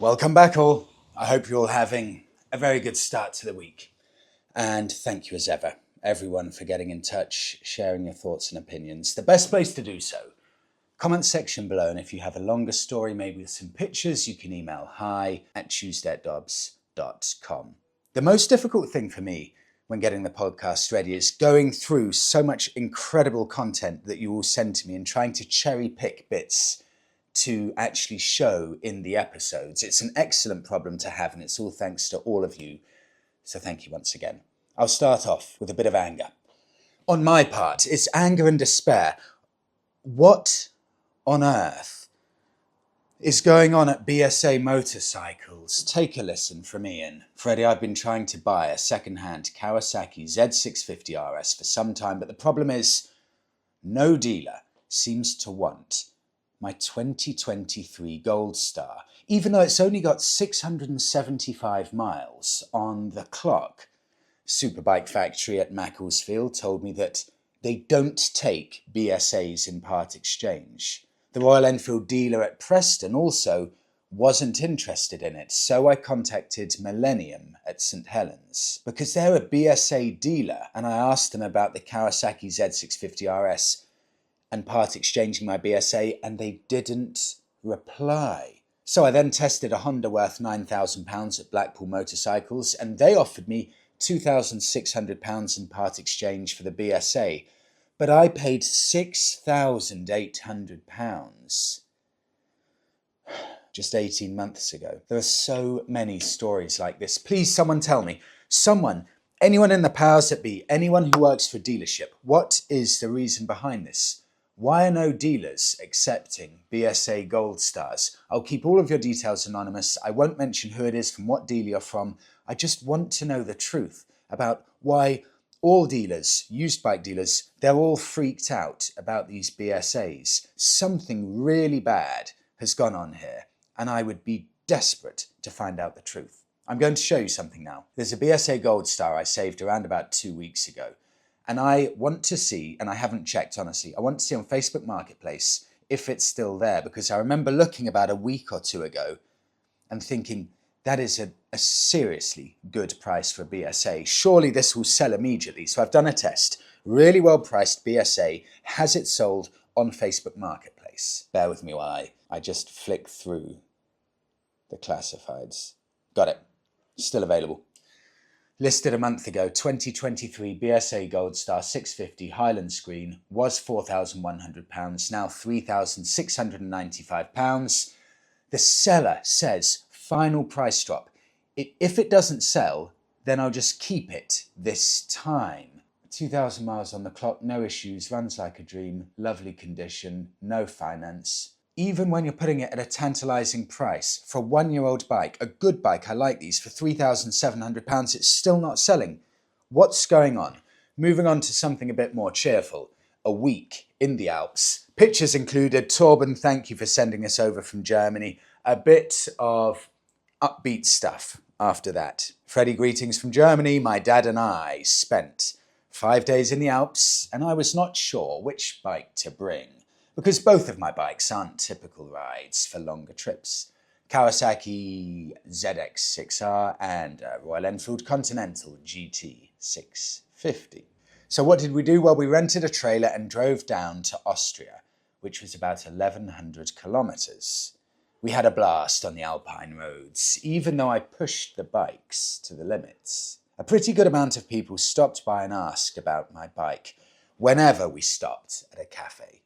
Welcome back all. I hope you're all having a very good start to the week. And thank you as ever, everyone, for getting in touch, sharing your thoughts and opinions. The best place to do so, comment section below, and if you have a longer story, maybe with some pictures, you can email hi@tuesdayatdobbs.com. The most difficult thing for me when getting the podcast ready is going through so much incredible content that you all send to me and trying to cherry pick bits to actually show in the episodes. It's an excellent problem to have, and it's all thanks to all of you. So thank you once again. I'll start off with a bit of anger. On my part, it's anger and despair. What on earth is going on at BSA Motorcycles? Take a listen from Ian. Freddie, I've been trying to buy a second-hand Kawasaki Z650 RS for some time, but the problem is no dealer seems to want my 2023 Gold Star, even though it's only got 675 miles on the clock. Superbike Factory at Macclesfield told me that they don't take BSAs in part exchange. The Royal Enfield dealer at Preston also wasn't interested in it, so I contacted Millennium at St Helens because they're a BSA dealer, and I asked them about the Kawasaki Z650 RS and part exchanging my BSA, and they didn't reply. So I then tested a Honda worth £9,000 at Blackpool Motorcycles, and they offered me £2,600 in part exchange for the BSA, but I paid £6,800 just 18 months ago. There are so many stories like this. Please, someone tell me. Anyone in the powers that be, anyone who works for a dealership, what is the reason behind this? Why are no dealers accepting BSA Gold Stars? I'll keep all of your details anonymous. I won't mention who it is, from what dealer you're from. I just want to know the truth about why all dealers, used bike dealers, they're all freaked out about these BSAs. Something really bad has gone on here, and I would be desperate to find out the truth. I'm going to show you something now. There's a BSA Gold Star I saved around about 2 weeks ago. And I want to see, and I haven't checked honestly, I want to see on Facebook Marketplace if it's still there, because I remember looking about a week or two ago and thinking, that is a seriously good price for a BSA. Surely this will sell immediately. So I've done a test. Really well priced BSA. Has it sold on Facebook Marketplace? Bear with me while I just flick through the classifieds. Got it. Still available. Listed a month ago, 2023 BSA Gold Star 650 Highland screen was £4,100, now £3,695. The seller says final price drop. If it doesn't sell, then I'll just keep it this time. 2,000 miles on the clock, no issues, runs like a dream, lovely condition, no finance. Even when you're putting it at a tantalising price for a 1-year-old bike, a good bike, I like these, for £3,700, it's still not selling. What's going on? Moving on to something a bit more cheerful. A week in the Alps. Pictures included. Torben, thank you for sending this over from Germany. A bit of upbeat stuff after that. Freddie, greetings from Germany. My dad and I spent 5 days in the Alps, and I was not sure which bike to bring, because both of my bikes aren't typical rides for longer trips. Kawasaki ZX6R and Royal Enfield Continental GT650. So what did we do? Well, we rented a trailer and drove down to Austria, which was about 1,100 kilometers. We had a blast on the Alpine roads, even though I pushed the bikes to the limits. A pretty good amount of people stopped by and asked about my bike whenever we stopped at a cafe.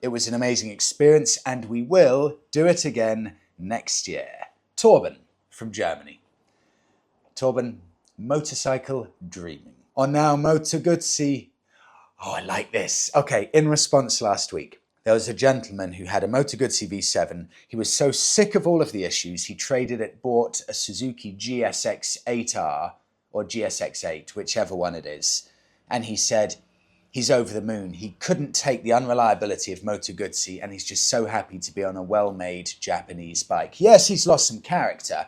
It was an amazing experience, and we will do it again next year. Torben from Germany. Torben, motorcycle dreaming. On now, Moto Guzzi. Oh, I like this. Okay, in response last week, there was a gentleman who had a Moto Guzzi V7. He was so sick of all of the issues, he traded it, bought a Suzuki GSX-8R or GSX-8, whichever one it is. And he said he's over the moon. He couldn't take the unreliability of Moto Guzzi, and he's just so happy to be on a well-made Japanese bike. Yes, he's lost some character,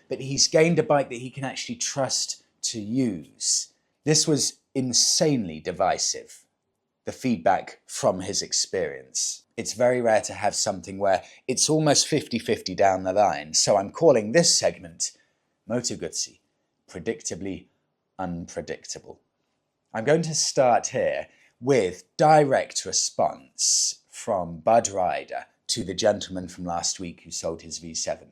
but he's gained a bike that he can actually trust to use. This was insanely divisive. the feedback from his experience. It's very rare to have something where it's almost 50-50 down the line, so I'm calling this segment Moto Guzzi, Predictably Unpredictable. I'm going to start here with direct response from Bud Ryder to the gentleman from last week who sold his V7.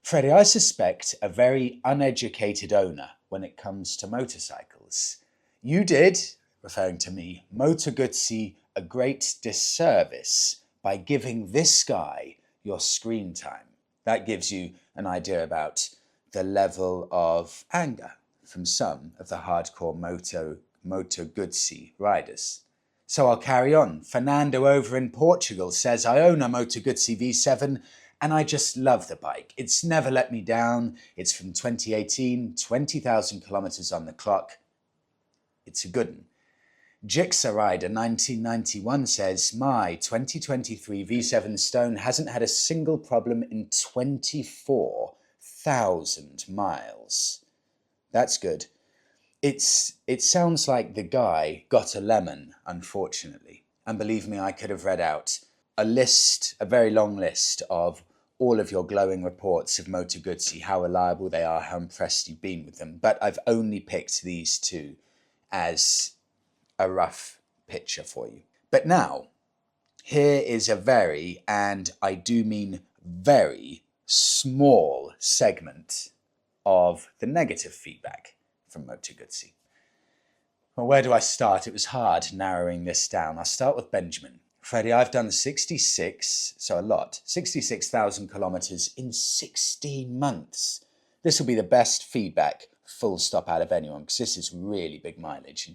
Freddie, I suspect a very uneducated owner when it comes to motorcycles. You did, referring to me, Moto Guzzi a great disservice by giving this guy your screen time. That gives you an idea about the level of anger from some of the hardcore Moto Guzzi riders. So I'll carry on. Fernando over in Portugal says, I own a Moto Guzzi V7 and I just love the bike. It's never let me down. It's from 2018, 20,000 kilometers on the clock. It's a good one. Jigsaw Rider 1991 says, my 2023 V7 Stone hasn't had a single problem in 24,000 miles. That's good. It sounds like the guy got a lemon, unfortunately. And believe me, I could have read out a very long list of all of your glowing reports of Moto Guzzi, how reliable they are, how impressed you've been with them. But I've only picked these two as a rough picture for you. But now, here is a very, and I do mean very, small segment of the negative feedback from Moto Guzzi. Well, where do I start? It was hard narrowing this down. I'll start with Benjamin. Freddie, I've done 66,000 kilometers in 16 months. This will be the best feedback, full stop, out of anyone, because this is really big mileage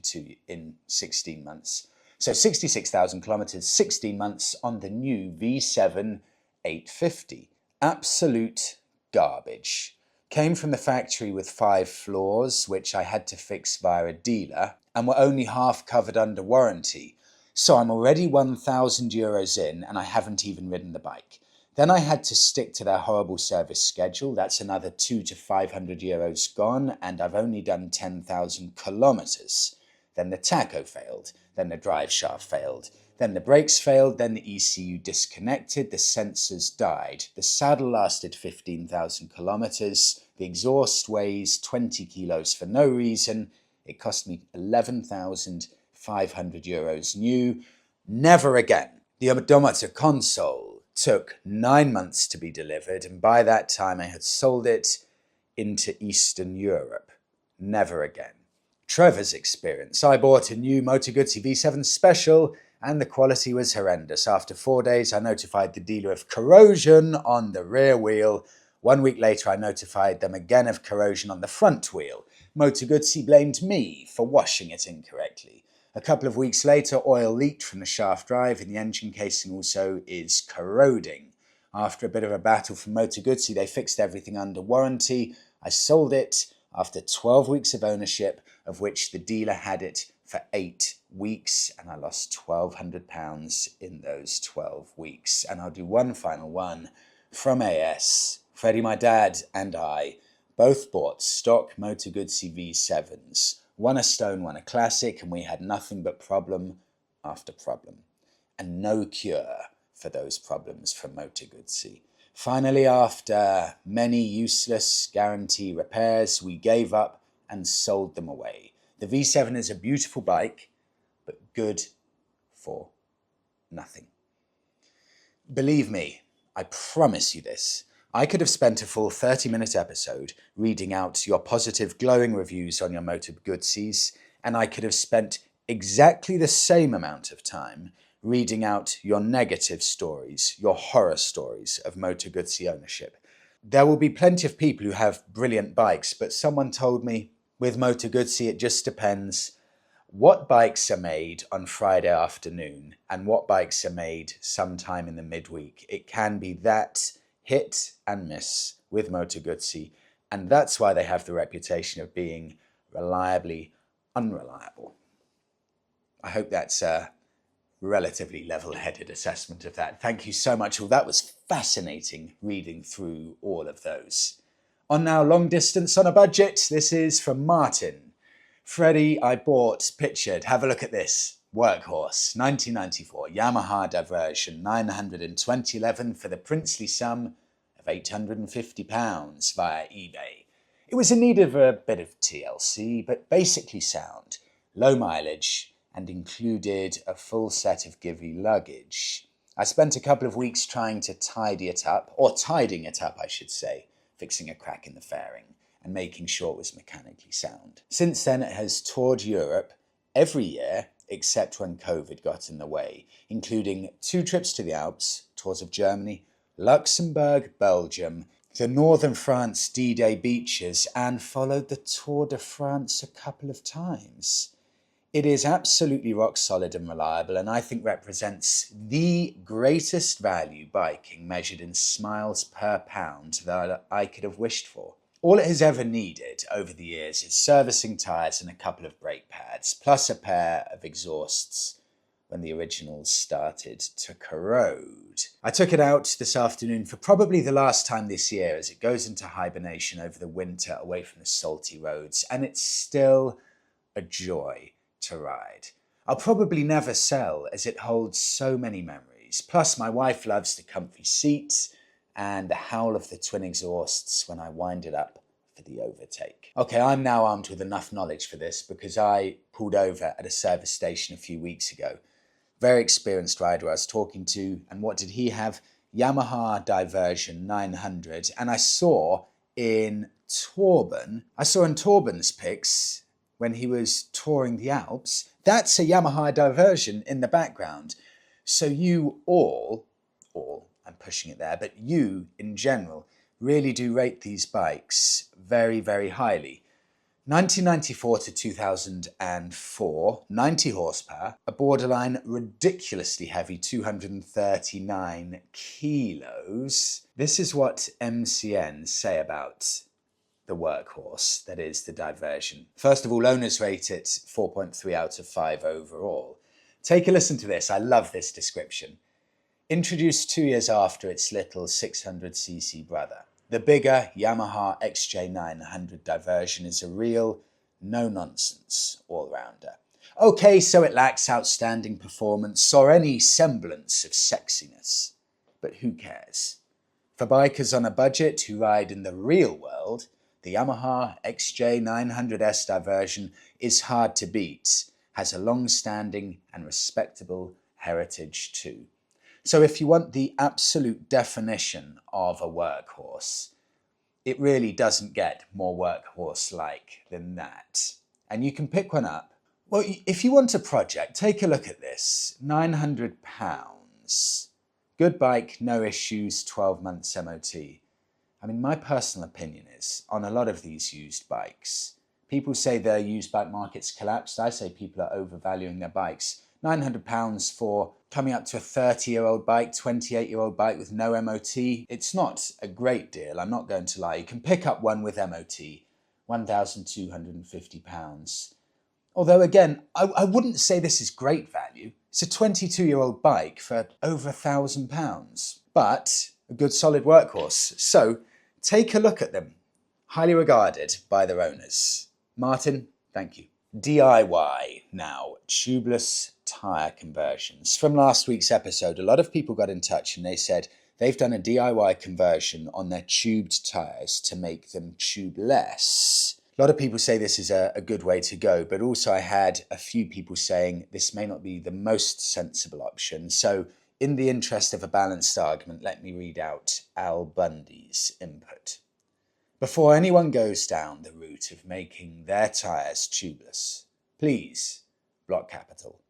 in 16 months. So 66,000 kilometers, 16 months on the new V7 850. Absolute garbage. Came from the factory with 5 flaws, which I had to fix via a dealer, and were only half covered under warranty. So I'm already €1,000 in, and I haven't even ridden the bike. Then I had to stick to their horrible service schedule. That's another €200 to €500 gone, and I've only done 10,000 kilometers. Then the tacho failed, then the drive shaft failed, then the brakes failed, then the ECU disconnected, the sensors died. The saddle lasted 15,000 kilometers, the exhaust weighs 20 kilos for no reason. It cost me €11,500 new. Never again. The odometer console took 9 months to be delivered, and by that time I had sold it into Eastern Europe. Never again. Trevor's experience. I bought a new Moto Guzzi V7 Special, and the quality was horrendous. After 4 days, I notified the dealer of corrosion on the rear wheel. 1 week later, I notified them again of corrosion on the front wheel. Moto Guzzi blamed me for washing it incorrectly. A couple of weeks later, oil leaked from the shaft drive, and the engine casing also is corroding. After a bit of a battle from Moto Guzzi, they fixed everything under warranty. I sold it after 12 weeks of ownership, of which the dealer had it for 8 weeks, and I lost £1,200 in those 12 weeks. And I'll do one final one from AS. Freddie, my dad, and I both bought stock Moto Guzzi V7s. One a stone, one a classic, and we had nothing but problem after problem, and no cure for those problems from Moto Guzzi. Finally, after many useless guarantee repairs, we gave up and sold them away. The V7 is a beautiful bike, but good for nothing. Believe me, I promise you this. I could have spent a full 30-minute episode reading out your positive, glowing reviews on your Moto Guzzis, and I could have spent exactly the same amount of time reading out your negative stories, your horror stories of Moto Guzzi ownership. There will be plenty of people who have brilliant bikes, but someone told me with Moto Guzzi it just depends what bikes are made on Friday afternoon and what bikes are made sometime in the midweek. It can be that hit and miss with Moto Guzzi, and that's why they have the reputation of being reliably unreliable. I hope that's a relatively level-headed assessment of that. Thank you so much. Well, that was fascinating reading through all of those. On now, long distance on a budget. This is from Martin. Freddie, I bought, pictured, have a look at this. Workhorse, 1994, Yamaha Diversion, 900 in 2011 for the princely sum of £850 via eBay. It was in need of a bit of TLC, but basically sound, low mileage, and included a full set of Givey luggage. I spent a couple of weeks trying to tidying it up, I should say, fixing a crack in the fairing and making sure it was mechanically sound. Since then, it has toured Europe every year, except when COVID got in the way, including 2 trips to the Alps, tours of Germany, Luxembourg, Belgium, the northern France D-Day beaches, and followed the Tour de France a couple of times. It is absolutely rock solid and reliable, and I think represents the greatest value biking measured in smiles per pound that I could have wished for. All it has ever needed over the years is servicing tyres and a couple of brake pads, plus a pair of exhausts when the originals started to corrode. I took it out this afternoon for probably the last time this year as it goes into hibernation over the winter away from the salty roads, and it's still a joy to ride. I'll probably never sell as it holds so many memories. Plus my wife loves the comfy seats and the howl of the twin exhausts when I wind it up for the overtake. Okay, I'm now armed with enough knowledge for this because I pulled over at a service station a few weeks ago. Very experienced rider I was talking to, and what did he have? Yamaha Diversion 900, and I saw in Torben's pics when he was touring the Alps, that's a Yamaha Diversion in the background. So you all, I'm pushing it there, but you in general really do rate these bikes very, very highly. 1994 to 2004, 90 horsepower, a borderline ridiculously heavy 239 kilos. This is what MCN say about the workhorse, that is the Diversion. First of all, owners rate it 4.3 out of 5 overall. Take a listen to this, I love this description. Introduced 2 years after its little 600cc brother. The bigger Yamaha XJ900 Diversion is a real no-nonsense all-rounder. Okay, so it lacks outstanding performance or any semblance of sexiness. But who cares? For bikers on a budget who ride in the real world, the Yamaha XJ900S Diversion is hard to beat, has a long-standing and respectable heritage too. So if you want the absolute definition of a workhorse, it really doesn't get more workhorse-like than that. And you can pick one up. Well, if you want a project, take a look at this. £900. Good bike, no issues, 12 months MOT. I mean, my personal opinion is, on a lot of these used bikes, people say their used bike market's collapsed. I say people are overvaluing their bikes. £900 for coming up to a 30-year-old bike, 28-year-old bike with no MOT. It's not a great deal, I'm not going to lie. You can pick up one with MOT, £1,250. Although again, I wouldn't say this is great value. It's a 22-year-old bike for over £1,000, but a good solid workhorse. So take a look at them. Highly regarded by their owners. Martin, thank you. DIY now, tubeless tyre conversions. From last week's episode, a lot of people got in touch and they said they've done a DIY conversion on their tubed tyres to make them tubeless. A lot of people say this is a good way to go, but also I had a few people saying this may not be the most sensible option. So in the interest of a balanced argument, let me read out Al Bundy's input. Before anyone goes down the route of making their tyres tubeless, please, block capital,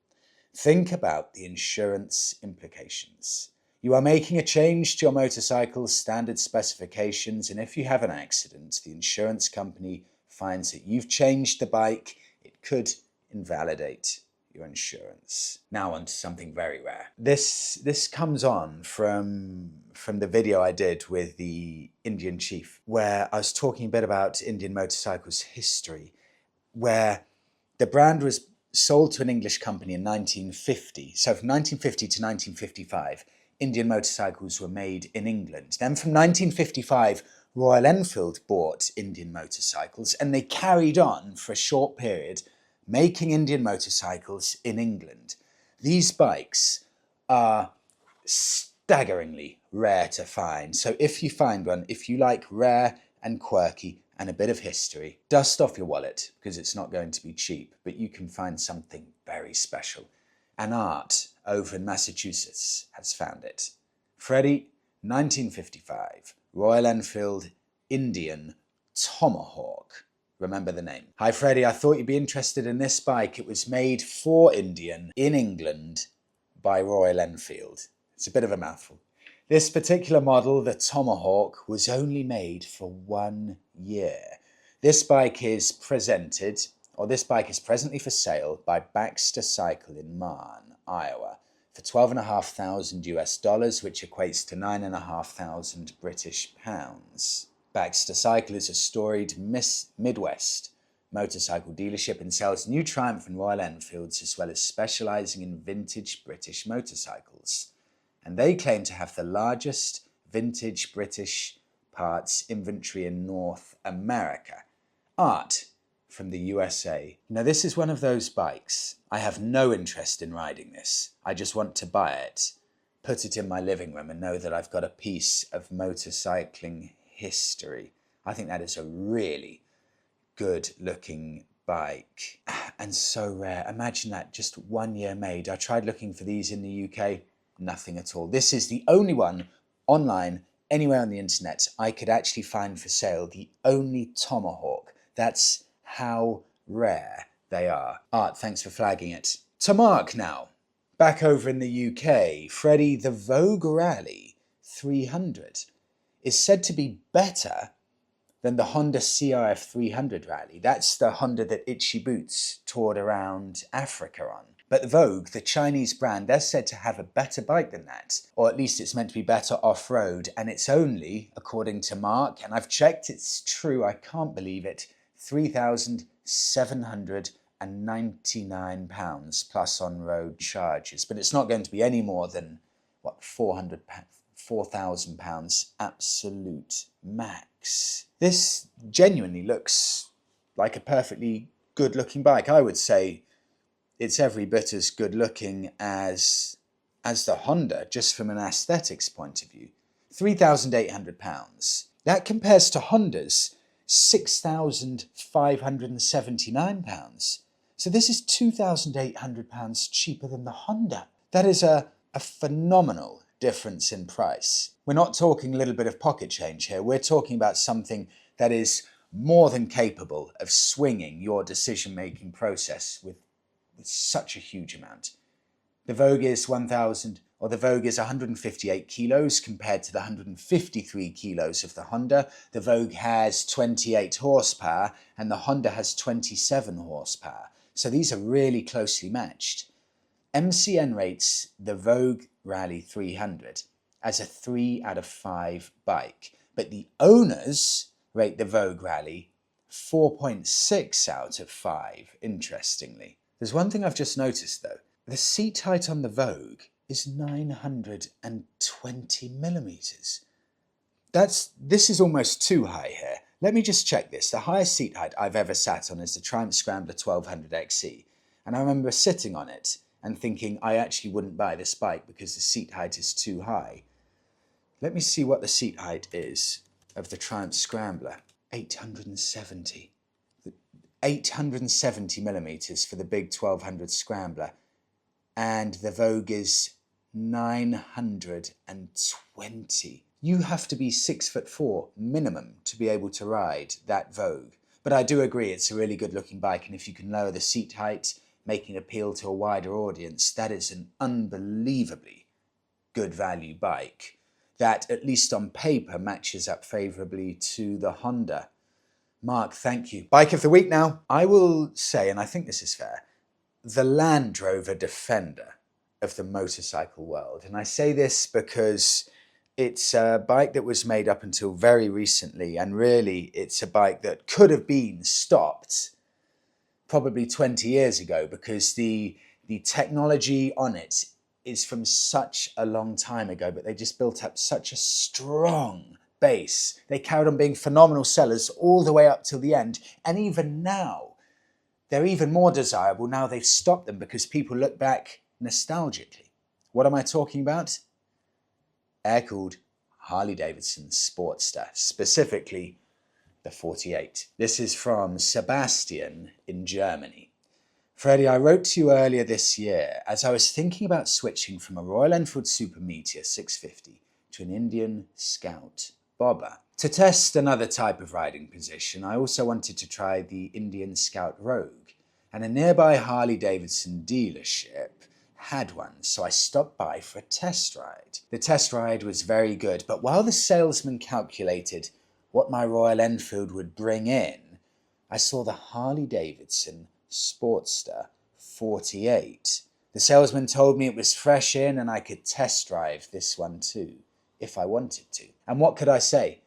think about the insurance implications. You are making a change to your motorcycle's standard specifications, and if you have an accident, the insurance company finds that you've changed the bike, it could invalidate your insurance. Now on to something very rare. This comes on from the video I did with the Indian chief, where I was talking a bit about Indian motorcycles history, where the brand was sold to an English company in 1950. So from 1950 to 1955, Indian motorcycles were made in England. Then from 1955, Royal Enfield bought Indian motorcycles, and they carried on for a short period making Indian motorcycles in England. These bikes are staggeringly rare to find. So if you find one, if you like rare and quirky and a bit of history, dust off your wallet because it's not going to be cheap, but you can find something very special. And Art over in Massachusetts has found it. Freddie, 1955, Royal Enfield Indian Tomahawk. Remember the name. Hi Freddie, I thought you'd be interested in this bike. It was made for Indian in England by Royal Enfield. It's a bit of a mouthful. This particular model, the Tomahawk, was only made for 1 year. This bike is presently for sale by Baxter Cycle in Marne, Iowa, for $12,500 US, which equates to $9,500 British pounds. Baxter Cycle is a storied Midwest motorcycle dealership and sells new Triumph and Royal Enfields, as well as specialising in vintage British motorcycles. And they claim to have the largest vintage British parts inventory in North America. Art from the USA. Now this is one of those bikes. I have no interest in riding this. I just want to buy it, put it in my living room and know that I've got a piece of motorcycling history. I think that is a really good looking bike and so rare. Imagine that, just 1 year made. I tried looking for these in the UK, nothing at all. This is the only one online, anywhere on the internet, I could actually find for sale, the only Tomahawk. That's how rare they are. Art, thanks for flagging it. To Mark now, back over in the UK, Freddie, the Vogue Rally 300 is said to be better than the Honda CRF 300 Rally. That's the Honda that Itchy Boots toured around Africa on. But the Vogue, the Chinese brand, they're said to have a better bike than that. Or at least it's meant to be better off-road. And it's only, according to Mark, and I've checked, it's true, I can't believe it, £3,799 plus on-road charges. But it's not going to be any more than, what, £4,000 absolute max. This genuinely looks like a perfectly good-looking bike. I would say it's every bit as good-looking as the Honda, just from an aesthetics point of view. £3,800. That compares to Honda's £6,579. So this is £2,800 cheaper than the Honda. That is a phenomenal difference in price. We're not talking a little bit of pocket change here. We're talking about something that is more than capable of swinging your decision-making process with such a huge amount. The Vogue is 158 kilos compared to the 153 kilos of the Honda. The Vogue has 28 horsepower and the Honda has 27 horsepower. So these are really closely matched. MCN rates the Vogue Rally 300 as a 3 out of 5 bike, but the owners rate the Vogue Rally 4.6 out of 5, interestingly. There's one thing I've just noticed though. The seat height on the Vogue is 920 millimeters. This is almost too high here. Let me just check this. The highest seat height I've ever sat on is the Triumph Scrambler 1200 XE. And I remember sitting on it and thinking I actually wouldn't buy this bike because the seat height is too high. Let me see what the seat height is of the Triumph Scrambler. 870. 870 millimeters for the big 1200 Scrambler. And the Vogue is 920. You have to be 6'4" minimum to be able to ride that Vogue. But I do agree it's a really good looking bike, and if you can lower the seat height, making appeal to a wider audience, that is an unbelievably good value bike that, at least on paper, matches up favourably to the Honda. Mark, thank you. Bike of the week now. I will say, and I think this is fair, the Land Rover Defender of the motorcycle world. And I say this because it's a bike that was made up until very recently, and really it's a bike that could have been stopped probably 20 years ago because the technology on it is from such a long time ago, but they just built up such a strong base. They carried on being phenomenal sellers all the way up till the end, and even now they're even more desirable now they've stopped them because people look back nostalgically. What am I talking about? Air-cooled Harley-Davidson Sportster, specifically the 48. This is from Sebastian in Germany. Freddie, I wrote to you earlier this year as I was thinking about switching from a Royal Enfield Super Meteor 650 to an Indian Scout Bobber. To test another type of riding position, I also wanted to try the Indian Scout Rogue, and a nearby Harley-Davidson dealership had one, so I stopped by for a test ride. The test ride was very good, but while the salesman calculated what my Royal Enfield would bring in, I saw the Harley-Davidson Sportster 48. The salesman told me it was fresh in and I could test drive this one too, if I wanted to. And what could I say?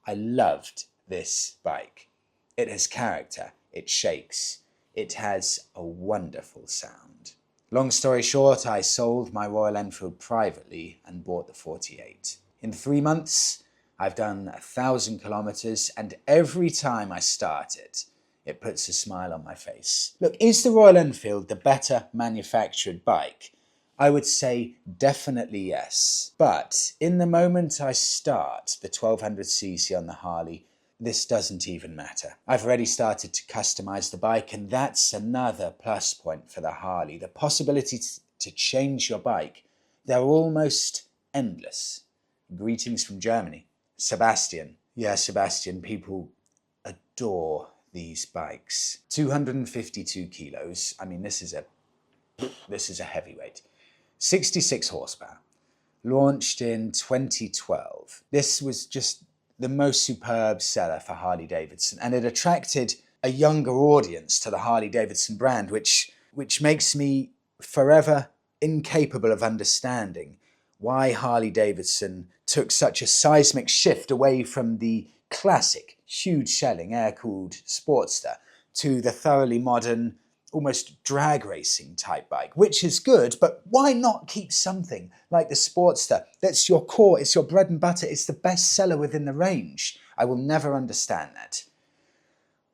I loved this bike. It has character, it shakes, it has a wonderful sound. Long story short, I sold my Royal Enfield privately and bought the 48. In 3 months, I've done 1,000 kilometers, and every time I start it, it puts a smile on my face. Look, is the Royal Enfield the better manufactured bike? I would say definitely yes. But in the moment I start the 1200cc on the Harley, this doesn't even matter. I've already started to customize the bike, and that's another plus point for the Harley. The possibility to change your bike, they're almost endless. Greetings from Germany. Sebastian. Yeah, Sebastian, people adore these bikes. 252 kilos. I mean, this is a heavyweight. 66 horsepower. Launched in 2012. This was just the most superb seller for Harley-Davidson, and it attracted a younger audience to the Harley-Davidson brand, which makes me forever incapable of understanding why Harley-Davidson took such a seismic shift away from the classic, huge-selling air-cooled Sportster to the thoroughly modern, almost drag racing type bike, which is good, but why not keep something like the Sportster? That's your core, it's your bread and butter, it's the best seller within the range. I will never understand that.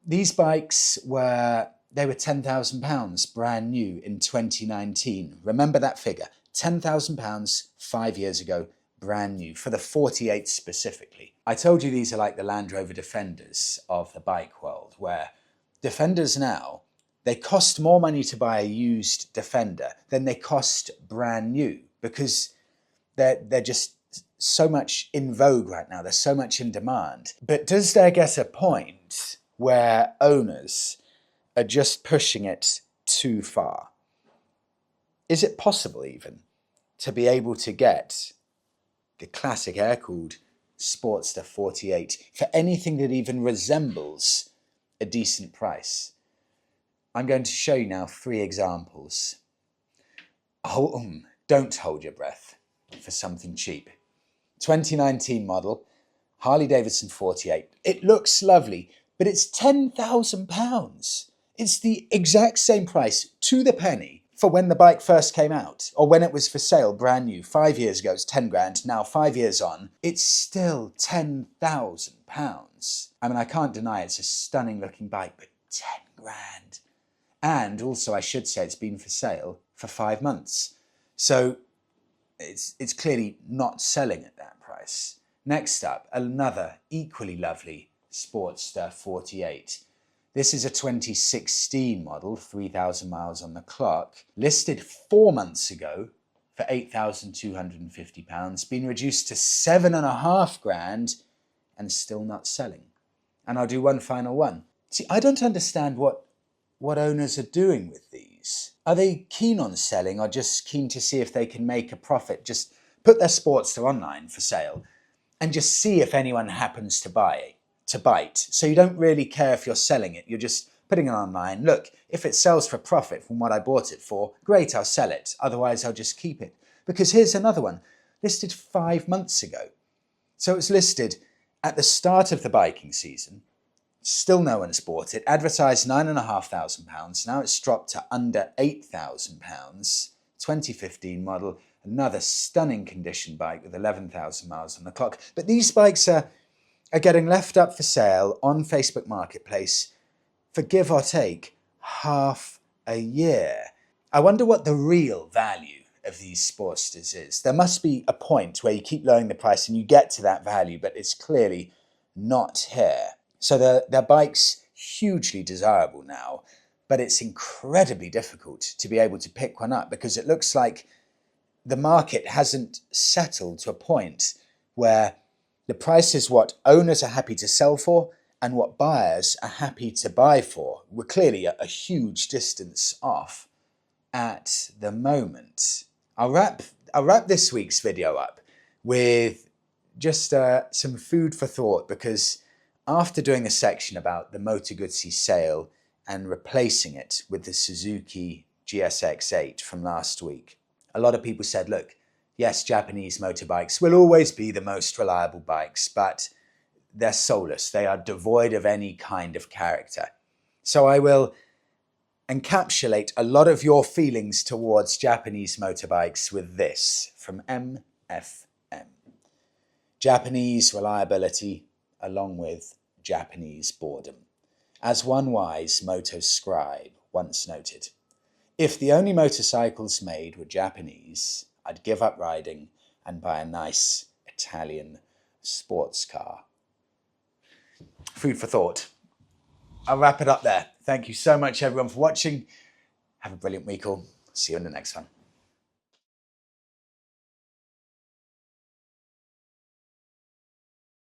These bikes were £10,000 brand new in 2019. Remember that figure, £10,000 5 years ago, brand new, for the 48 specifically. I told you these are like the Land Rover Defenders of the bike world, where Defenders now, they cost more money to buy a used Defender than they cost brand new, because they're just so much in vogue right now, they're so much in demand. But does there get a point where owners are just pushing it too far? Is it possible even to be able to get the classic air-cooled Sportster 48 for anything that even resembles a decent price? I'm going to show you now 3 examples. Don't hold your breath for something cheap. 2019 model, Harley-Davidson 48. It looks lovely, but it's £10,000. It's the exact same price to the penny for when the bike first came out, or when it was for sale brand new. 5 years ago, it's 10 grand. Now, 5 years on, it's still £10,000. I mean, I can't deny it's a stunning looking bike, but 10 grand. And also, I should say, it's been for sale for 5 months. So it's clearly not selling at that price. Next up, another equally lovely Sportster 48. This is a 2016 model, 3,000 miles on the clock, listed 4 months ago for £8,250, been reduced to 7.5 grand and still not selling. And I'll do one final one. See, I don't understand what owners are doing with these. Are they keen on selling, or just keen to see if they can make a profit? Just put their Sportster online for sale and just see if anyone happens to bite. So you don't really care if you're selling it. You're just putting it online. Look, if it sells for profit from what I bought it for, great, I'll sell it. Otherwise, I'll just keep it. Because here's another one, listed 5 months ago. So it's listed at the start of the biking season. Still no one's bought it. Advertised £9,500. Now it's dropped to under £8,000. 2015 model. Another stunning condition bike with 11,000 miles on the clock. But these bikes are getting left up for sale on Facebook Marketplace for, give or take, half a year. I wonder what the real value of these Sportsters is. There must be a point where you keep lowering the price and you get to that value, but it's clearly not here. So they're bikes hugely desirable now, but it's incredibly difficult to be able to pick one up because it looks like the market hasn't settled to a point where the price is what owners are happy to sell for and what buyers are happy to buy for. We're clearly a huge distance off at the moment. I'll wrap this week's video up with just some food for thought, because after doing a section about the Moto Guzzi sale and replacing it with the Suzuki GSX-8 from last week, a lot of people said, look, yes, Japanese motorbikes will always be the most reliable bikes, but they're soulless. They are devoid of any kind of character. So I will encapsulate a lot of your feelings towards Japanese motorbikes with this from MFM. Japanese reliability along with Japanese boredom. As one wise moto scribe once noted, if the only motorcycles made were Japanese, I'd give up riding and buy a nice Italian sports car. Food for thought. I'll wrap it up there. Thank you so much, everyone, for watching. Have a brilliant week all. See you in the next one.